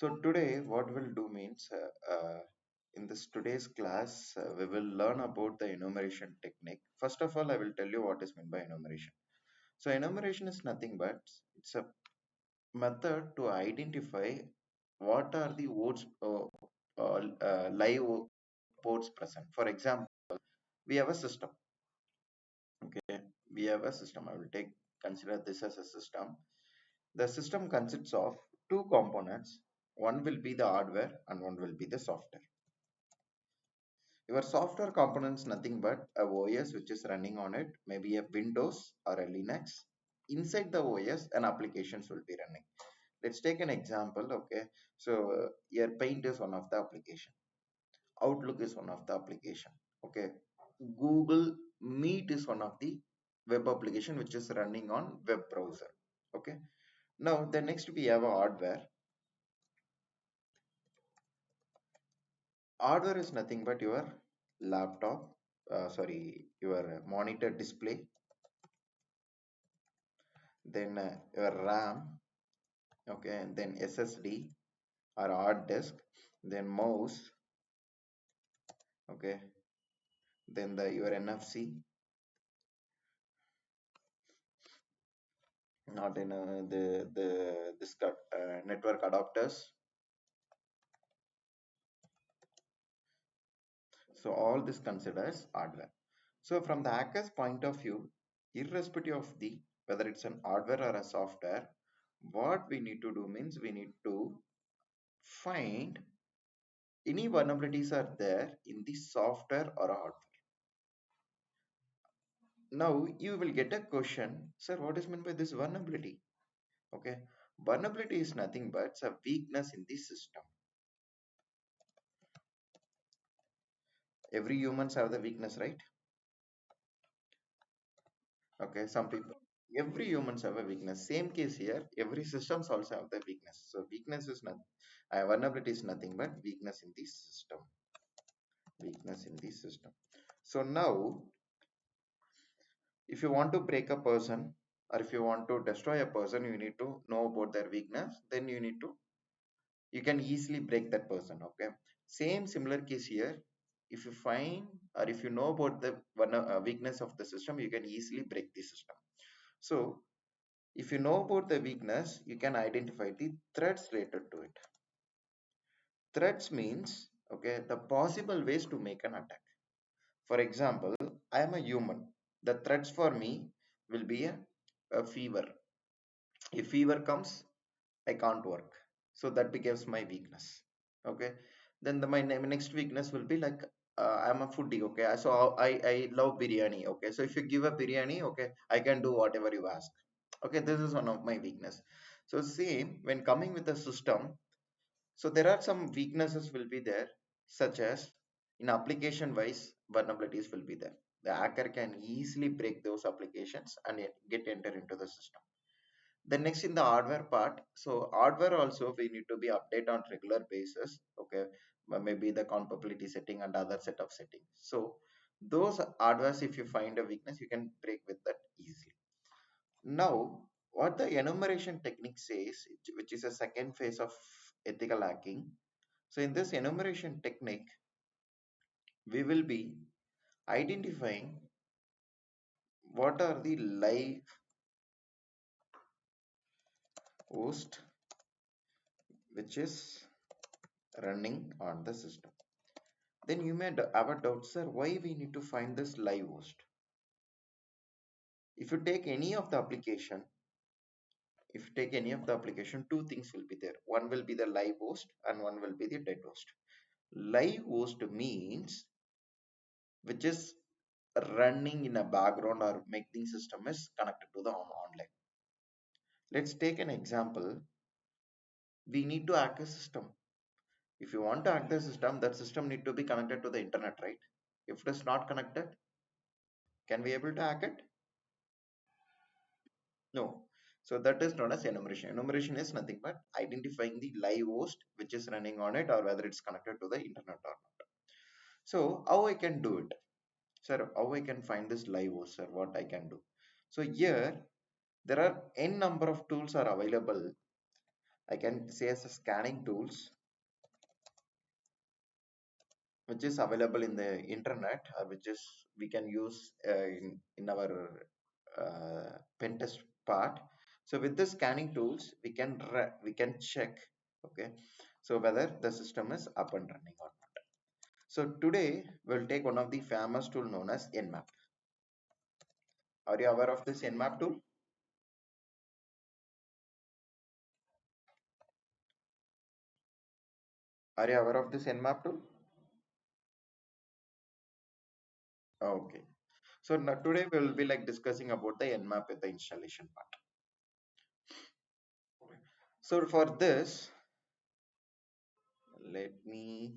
So today, what we'll do means in this today's class, we will learn about the enumeration technique. First of all, I will tell you what is meant by enumeration. So enumeration is nothing but it's a method to identify what are the votes live votes present. For example, we have a system. Okay, we have a system. I will take consider this as a system. The system consists of two components. One will be the hardware and one will be the software. Your software components nothing but a OS which is running on it, maybe a Windows or a Linux. Inside the OS, an applications will be running. Let's take an example. Okay, so your Paint is one of the application. Outlook is one of the application. Okay, Google Meet is one of the web application which is running on web browser. Okay, now the next we have a hardware. Hardware is nothing but your laptop, sorry, your monitor display, then your RAM, okay, and then SSD or hard disk, then mouse, okay, then your NFC, not in the this network adapters. So all this considers hardware. So from the hacker's point of view, irrespective of the whether it's an hardware or a software, what we need to do means we need to find any vulnerabilities are there in the software or hardware. Now you will get a question, sir, what is meant by this vulnerability? Okay, vulnerability is nothing but a weakness in the system. Every humans have the weakness, right? Okay, some people, every humans have a weakness. Same case here, every systems also have the weakness. So weakness is not, vulnerability is nothing but weakness in the system. Weakness in the system. So now if you want to break a person or if you want to destroy a person, you need to know about their weakness, then you can easily break that person. Okay, same similar case here. If you find or if you know about the one weakness of the system, you can easily break the system. So if you know about the weakness, you can identify the threats related to it. Threats means, okay, the possible ways to make an attack. For example, I am a human. The threats for me will be a fever. If fever comes, I can't work, so that becomes my weakness. Okay, then next weakness will be like I'm a foodie. Okay, so I love biryani. Okay, so if you give a biryani, okay, I can do whatever you ask. Okay, this is one of my weakness. So same when coming with the system, so there are some weaknesses will be there, such as in application wise vulnerabilities will be there. The hacker can easily break those applications and get enter into the system. Then next in the hardware part, so hardware also we need to be update on regular basis. Okay, maybe the compatibility setting and other set of settings. So those hardwares, if you find a weakness, you can break with that easily. Now, what the enumeration technique says, which is a second phase of ethical hacking. So in this enumeration technique, we will be identifying what are the live host which is running on the system. Then you may have a doubt, sir, why we need to find this live host? If you take any of the application, if you take any of the application, two things will be there. One will be the live host and one will be the dead host. Live host means which is running in a background or making system is connected to the online. Let's take an example. We need to hack a system. If you want to hack the system, that system need to be connected to the internet, right? If it is not connected, can we able to hack it? No. So that is known as enumeration. Enumeration is nothing but identifying the live host which is running on it or whether it's connected to the internet or not. So how I can do it? Sir, how I can find this live host, sir? What I can do? So here there are n number of tools are available I can say as a scanning tools which is available in the internet, which is we can use in our pen test part. So with the scanning tools we can check, okay, so whether the system is up and running or not. So today we'll take one of the famous tool known as Nmap. Are you aware of this Nmap tool? Are you aware of this Nmap tool? Okay. So now today we will be like discussing about the Nmap with the installation part. So for this, let me